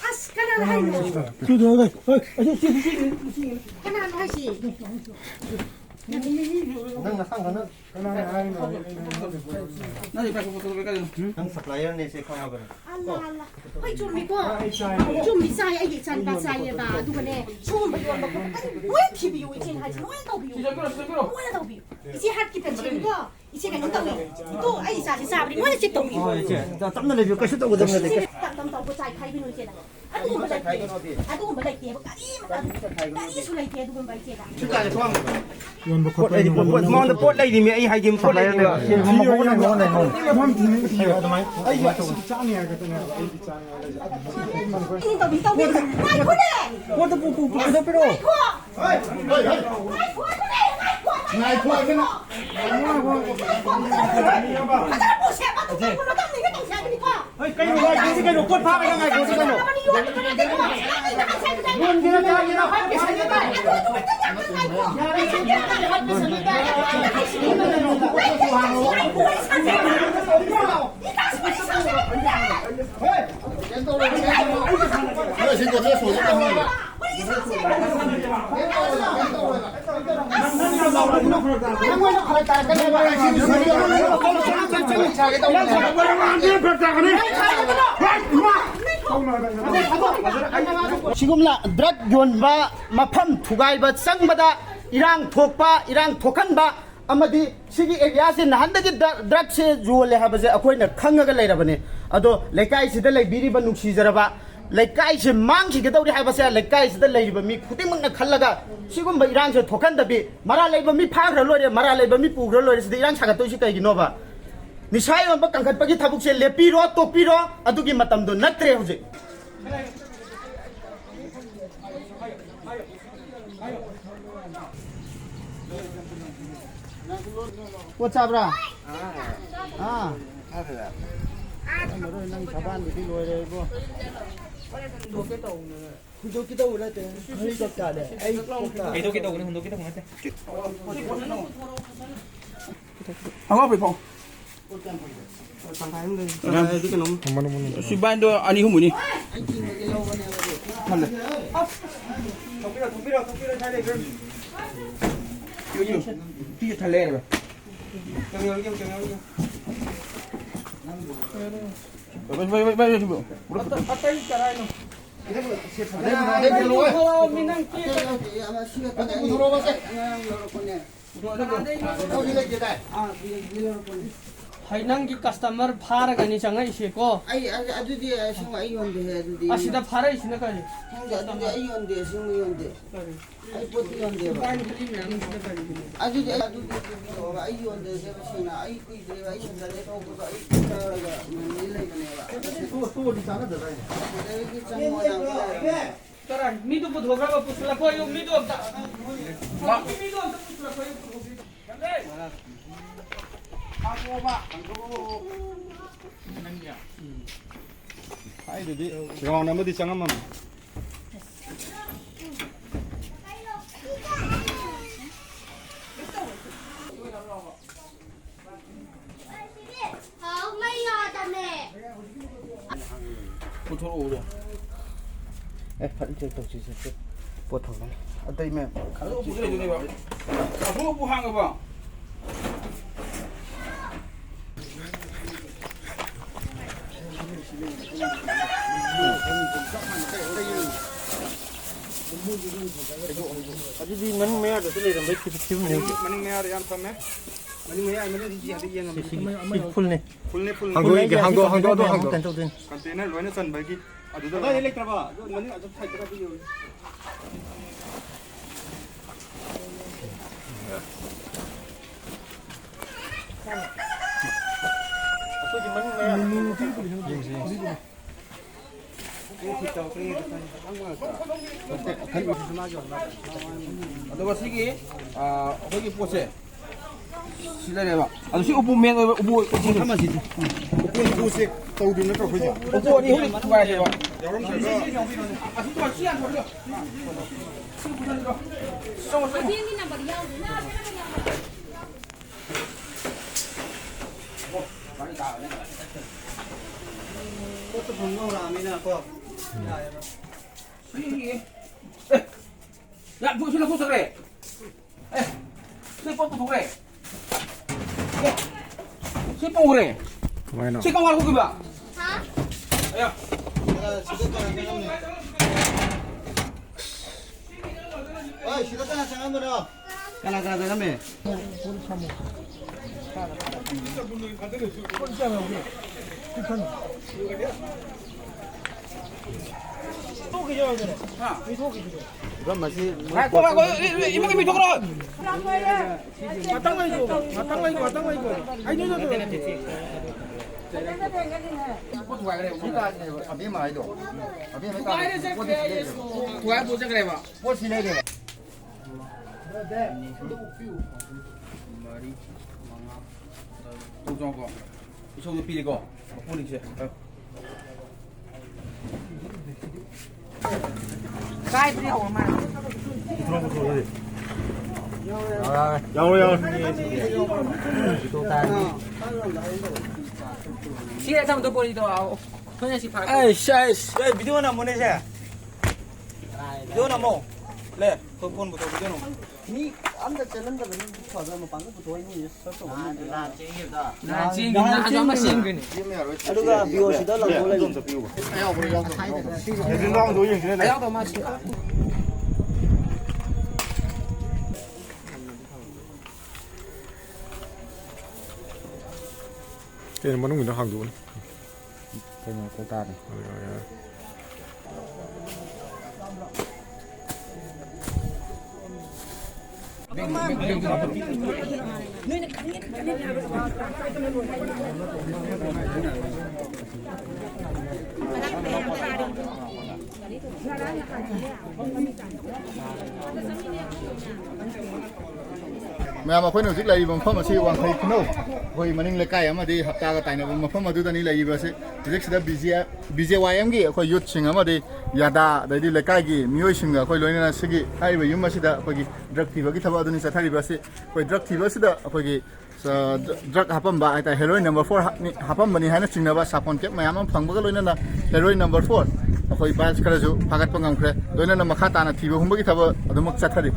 As kanan hai no. Kanan hai si. Nang nasang ka na. Nang supplier ni si Kong Agar. Allah. Hai chum mi ko. Chum mi sai ai chan ba sai ba du ka ne. Chum ba yon ba ko. Wen thi bi yu chin hai wen to bi yu. Wen to bi. Isi hat ki pen chin ko. Isi ka no to bi. To ai sa si sa bi wen si to bi. 자, 땀나 레뷰 까시 또 오던 거 돼. Tạm tàu của trái khai bên ngoài kia này, anh cũng phải lấy tiền, anh cũng phải lấy tiền, cái số lấy tiền tôi cũng phải tiền đã. 출가에 소황. pot ai pot lai di mi ai hai game pot lai di Ini tàu bị ngay khuất đấy. pot pu ada pero 나이 포 cái nó. cái này pot pha cái này cái này luôn cái nó 지금나 드럭 연바 마팜 투가이바 쌍바다 이랑 독바 이랑 독한바 아마디 시기 에리아세 나한다기 드럭세 주올레 하바제 아코이나 칸가가 레라바네 아도 레카이시데 레비리바 누시저바 레카이시 망시게도리 하바세 레카이시데 레리바 미 쿠딩막나 칼라가 시금바 이랑세 독한다비 마라 레바 미 파그라 로레 마라 레바 미 부그라 로레 시데 이랑 차가 또시 까이기노바 니사이 원바 깡칸빠기 타북세 레피로 또피로 아두기 마탐도 나트레 호제 What's up, bro? Ah. Rồi nang saban đi lôi đây bố. Đồ cái tàu này thế. Hơi chặt cả đấy. Ai đồ cái tàu này, đồ cái tàu này thế. Ang apa po? Si Bando ani humu ni. Mana? Topiro thai đây. Yo. Ti thale ni ba. Baik. Atai carai no. 하이난기 카스터머 파라가니 장아 이시고 아이 아주디 싱 아이 온데 해 아주디 아시다 파라 이시나까지 형제 아주디 아이 온데 싱 온데 아이 포티 온데 아주디 아이 온데 제바시나 아이 꾸이데 아이 산다레 토고 아이 따라가 밀레이네바 또 어디 사나 되다. 이게 장모나 따라 미도 부 도가가 부슬라 거요 미도 없다 미도 없다 부슬라 거요 Yang nama di sana mam. Putar udah. Phận chơi tàu chỉ sẽ bột thằng này. Ở đây mẹ. Kalau putar itu ni ba. Aku buhang apa? Aduh di mana mea ada tu leh ramai kecil ni. Mana mea yang pernah? Mana mea mana dia dia yang Full ni. Hanggo tu hanggo. Kan tahu tu. Container luar san bagi. Aduh dah elektrik ba. Mana ada side terapi ni. Aku di mana mea? Aduh sigi, bagi pose. Sila ni ba. Aduh si upu men upu kucing sama sih. Upu sik tahu di nak kerja. Upu ni huli kuai ni ba. Orang kerja. Aduh tu sian tu. Sama sama. 그것도 건강라면이나 꼭. 야, 누구 신랑 고소 그래? 에, 수입법부터 그래. 수입법 그래. 수입법 말고 그 봐. 야, 아, 시간 잠깐만요. 가나 잠깐만. 그럼 맛이 아, 꼬마, 이모기 미 저거라. 누가 보자 그래 봐. 도전 거. 이 정도 비리 거. 보니 이제. Siya sama tu pun itu awak. Kau si pak. 아이씨. 비디오나 보내자. 비디오나 뭐. 네, 그 폰부터 비디오나. 니 안다 쩌는다 그러면 저도 방금부터 있는 설정 없는데. 나 쟁이다. Nah, cing ni nak ajar masih gini. 아루가 비오시다 라고 좀더 비우고. 대진당 도인 그래. Ayah tu masih. Cái này mà nó mình nó hàng đủ này. Cái này cô ta này. Mẹ mà khuyên được là bằng phong mà siêu bằng thầy không hồi mà nên lấy cái mà đi hợp tác cái tài này mà phong mà tôi ta đi lấy bớt thì sẽ BJYM cái khuyên youth sinh mà đi yada đấy đi lấy cái gì miêu sinh cái khuyên lấy nên là sẽ cái ai bây giờ mà sẽ đó khuyên drug thief cái thằng đó đi sẽ thay bớt khuyên drug thief sẽ đó khuyên drug hapam ba ai heroin number 4 hapam bani hai na chingna ba sapon ke mayam am phang ba loina na heroin number 4 khoi ba khara ju phagat pangam khre loina na makha ta na thiba humba ki thaba adumuk chathari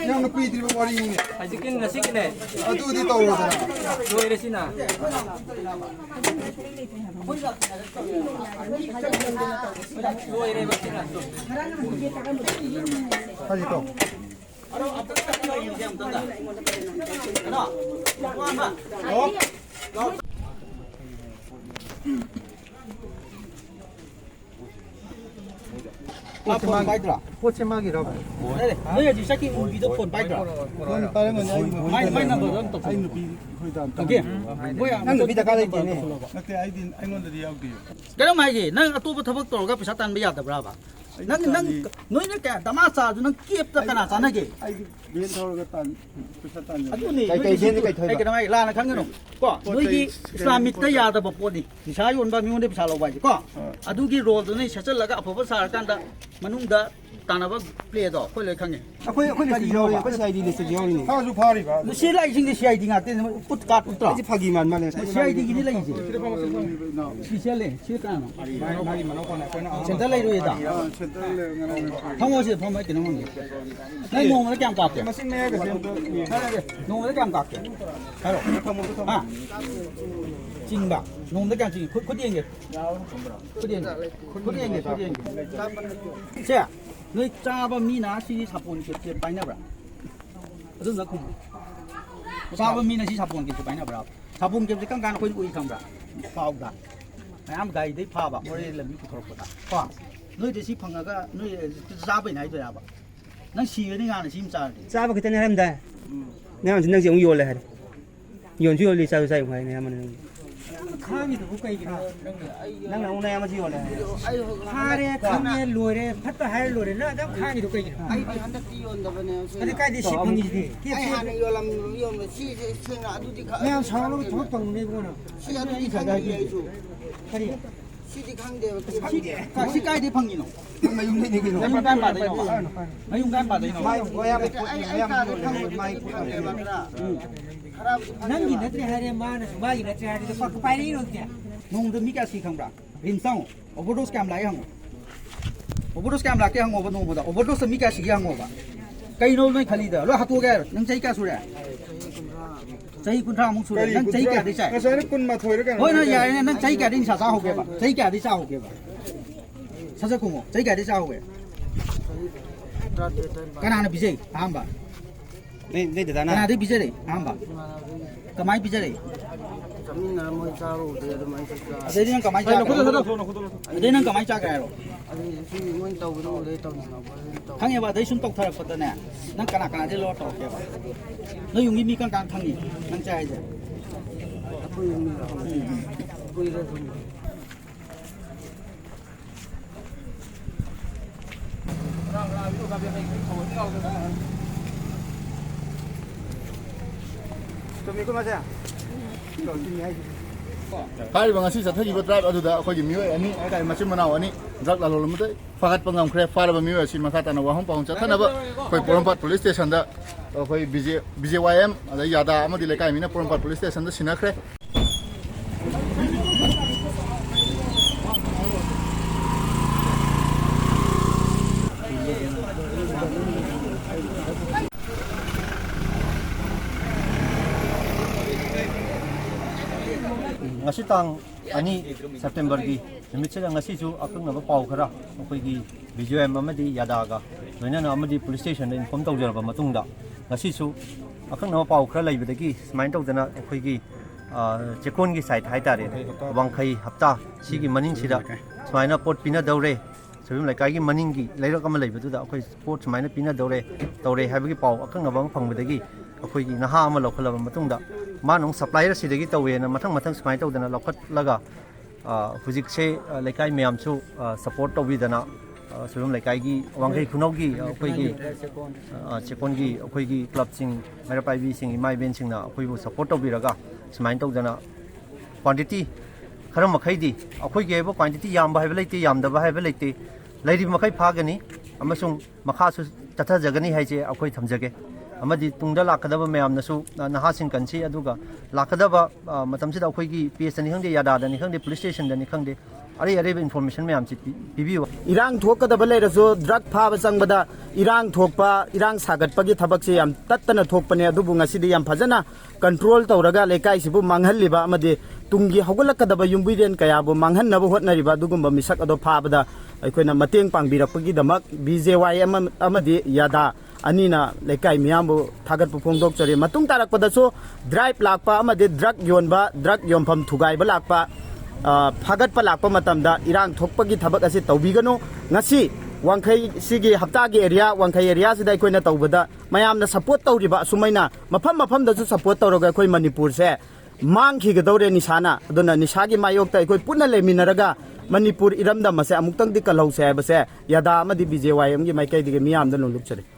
Yang kuih di bawah ini. Ajikin nasi kene. Aduh di tahu dah. Dua ini sih na. Dua ini bersih na. Haji tu. 포체막이라. 너야 지 새끼 비도 폰 바이드라. 그건 다른 건 아니고. 마이 넘버 또. 아이는 비 거의 다. 오케이. 뭐야? 난 비다 가다 있네. 그때 아이딘 아이몬들이 여기. 그럼 말이지. 난 아토부 타박 돌가 비싸 딴 비야 더브라바. 난 너희는 게 다마사 는 끼업다 가나 자나게. 아이디 멘토가 딴 비쌌단. 아두니. 그럼 말 라나 강ገ노. 거. 너희 이슬람이트 야다버 포디. 니사 요न바 미온데 비싸 로바지. 거. 아두기 롤도니 셔절라가 아포버 사르간다 만웅다 तानाबा प्ले दो कोई लेखंगे 아코이 리스트 요리. 그 아이디 리스트 요리. 파주 파리가. 너 시라 이싱데 시아이디 가테 웃가 웃다 아직 파기만 만에. 시아이디 기니 라이지 시샬레 시카나 마이 만나거나 거나. 센터 라이로에다 센터를 방어시 범에 되는 건데 나 농을 그냥 깎게 마신 내가 센터. 농을 그냥 깎게 바로 아 징바 농을 그냥 징 코디엔게 코디엔게 자 너희 짜바 미나 시리 사본 게 빠이나브라 어떤 나 공 ꯆꯥꯕ ꯃꯤꯅ ꯁꯤ ꯁꯥꯄꯣꯟ ꯀꯦꯞꯁꯦ ꯄꯥꯏꯅꯕ꯭ꯔꯥ ꯁꯥꯄꯣꯟ ꯀꯦꯞꯁꯦ ꯀꯔꯝ ꯀꯥꯟꯗ ꯑꯩꯈꯣꯏꯅ ꯎꯏ ꯈꯪꯕ꯭ꯔꯥ ꯄꯥꯎꯗ ꯃꯌꯥꯝ ꯒꯥꯔꯤꯗꯩ ꯐꯥꯕ ꯃꯣꯔꯦ ꯂꯝꯕꯤ ꯄꯨꯊꯣꯔꯛꯄꯗ ꯀꯣ ꯅꯣꯏꯗꯤ ꯁꯤ ꯐꯪꯉꯒ ꯅꯣꯏ ꯆꯥꯕꯩꯅ ꯍꯥꯏꯗꯣꯏꯔꯕ ꯅꯪ ꯁꯤꯔꯅꯤ ꯉꯥꯅ ꯁꯤ ꯆꯥꯔꯗꯤ ꯆꯥꯕ ꯈꯤꯇꯪ ꯍꯥꯏꯔꯝꯗꯥꯏ ꯅꯪꯁꯨ ꯅꯪꯁꯦ ꯑꯃꯨꯛ ꯌꯣꯜꯂꯦ ꯍꯥꯏꯔꯦ ꯌꯣꯟꯁꯨ ꯌꯣꯜꯂꯤ ꯆꯥꯁꯨ ꯆꯥꯏ ꯑꯃꯨꯛ ꯍꯥꯏꯅꯦ ꯑꯃꯅ ꯈꯥꯡꯉꯤꯗꯨꯕꯨ ꯀꯩꯒꯤꯅꯣ ꯅꯪꯅ ꯑꯃꯨꯛ ꯅꯌꯥꯝ ꯑꯃꯁꯨ ꯌꯣꯜꯂꯦ ꯐꯥꯔꯦ ꯈꯪꯉꯦ ꯂꯣꯏꯔꯦ ꯐꯠꯇ ꯍꯥꯏꯔ ꯂꯣꯏꯔꯦ ꯅꯪ ꯑꯗꯨꯝ ꯈꯥꯡꯉꯤꯗꯨ ꯀꯩꯒꯤꯅꯣ ꯑꯩꯗꯤ ꯍꯟꯗꯛꯇꯤ ꯌꯣꯟꯗꯕꯅꯦ ꯑꯗꯨ ꯀꯥꯏꯗꯩ ꯁꯤ ꯐꯪꯉꯤꯁꯤꯗꯤ ꯑꯩ ꯍꯥꯟꯅ ꯌꯣꯟꯕ ꯁꯤꯁꯦ ꯁꯦꯡꯅ ꯑꯗꯨꯗꯤ ꯃꯌꯥꯝ ꯁꯥꯎꯔꯒ ꯊꯕꯛ ꯇꯧꯅꯨꯅꯦ ꯏꯕꯨꯡꯉꯣ ꯁꯤ ꯑꯗꯨꯗꯤ ꯈꯪꯗꯦ ꯑꯩꯁꯨ ꯀꯔꯤ 시디 강대요. 시 까이디 팡기노. mayungday kino mayung kan paday no. mayung kan paday no. nangi natri hare mana sumagi natri hare to pak pai no kya. Nung de mi ka si khangbra. Rim sang overdose kam lai hang. Overdose kam la ke hang over no boda. Overdose mi ka si hang over. Kai no noi khali da lo hatu ga nang chai ka sura. Chai kun tha mung sura nang chai ka de sai. kasar kun ma thoi ra Hoi no ya nang chai ka din sa sa ho ge ba. Chai ka di sa ho ge ba. Sa sa ku mo chai ka di sa ho ge. Kana na bijay hamba. nei da na Kana de bijay de hamba. Kamai bijay de. Kami na mo charo de mai sa. Ade nang kamai cha. Ade nang kamai cha ka ro. Ade si mo tau no le tau na ba. Khang ba dai sun tok thar pat na. Nang kana kana de lo tok ke ba. No yung mi kan kan khang ni. Nang chai je. Apo yung mi. Pui ra sun. tumi kun ma sa ꯍꯥꯏꯔꯤꯕ ꯉꯁꯤ ꯆꯠꯊꯈꯤꯕ ꯗ꯭ꯔꯥꯏꯕ ꯑꯗꯨꯗ ꯑꯩꯈꯣꯏꯒꯤ ꯃꯤꯑꯣꯏ ꯑꯅꯤ ꯍꯥꯏꯇꯥꯔꯦ ꯃꯆꯤꯟ ꯃꯅꯥꯎ ꯑꯅꯤ ꯗ꯭ꯔꯒ ꯂꯂꯣꯟꯕꯗ ꯐꯥꯒꯠꯄ ꯉꯝꯈ꯭ꯔꯦ ꯐꯥꯔꯕ ꯃꯤꯑꯣꯏ ꯑꯁꯤ ꯃꯈꯥ ꯇꯥꯅ ꯋꯥꯍꯪ ꯄꯥꯎꯈꯨꯝ ꯆꯠꯊꯅꯕ ꯑꯩꯈꯣꯏ ꯄꯣꯔꯣꯝꯄꯥꯠ ꯄꯨꯂꯤꯁ ꯁ꯭ꯇꯦꯁꯟꯗ ꯑꯩꯈꯣꯏ BJYM ꯑꯗꯩ ꯌꯥꯗꯥ ꯑꯃꯗꯤ ꯂꯩꯀꯥꯏ ꯃꯤꯅ ꯄꯣꯔꯣꯝꯄꯥꯠ ꯄꯨꯂꯤꯁ ꯁ꯭ꯇꯦꯁꯟꯗ ꯁꯤꯟꯅꯈ꯭ꯔꯦ ngasi tang ani September gi numit se ngasi chu akang na pau khara akoi gi BJM amadi yadaga loina na amadi police station inform tawjarba matungda ngasi chu akang na pau khara leibadagi smain tawdana akoi gi chekon gi site hai tare wangkhai hapta sigi maning sida smaina pot pina daure sabim laikai gi maning gi leirak ama leibadu da akoi pot smaina pina daure tawre habagi pau akang na bang phangbadagi akoi gi naha ama lokhalaba matungda manung supplier sidagi tawe na mathang mathang smai tawdana lokhat laga hujik se laikai myam chu support tawidana sum laikai gi wangai khunau gi akoi gi chekon gi akoi gi club sing mera pai bi sing imai ben sing na akoi bu support tawbiraga smai tawdana quantity kharam makhai di akoi ge bo quantity yam ba hai leite yam da ba hai leite lairi makhai phagani amasung makha su tatha jagani hai je akoi thamjage amadi tungda lakadaba mayamnasu nahasing kanchi aduga lakadaba matamsida akhoi PS ni khangde yada da ni khangde police station da ni khangde are information mayam chi pibiwa irang thokadaba leirasu drug phaba changbada irang thokpa irang sagatpagi thabak se yam tattana thokpane adubu ngasidi yam phajana control tawraga lekai sibu manghalliba amadi tungi hogolakadaba yumbuiren kayabu manghannabu hotnariba dugumba misak ado phabada aikoina mateng pangbirakpagi damak BJYM amadi yada anina lekai miyambu thagat pupongdok chari matung tarakpadasu drive lakpa amade drug yonba drug yompham thugai ba lakpa phagat pa lakpa matamda irang thokpagi thabak ase tawbigano ngasi wangkhai sigi hapta gi area wangkhai area sida koina tawbada mayamna support tawriba sumaina mafam da su support tawraga koi manipur se mangkhi gadore nisana aduna nisagi mayokta koi punna leminaraga manipur iramda mase amuktang di kalau se base yada amadi BJYM gi maikai di miyam da nuluk chari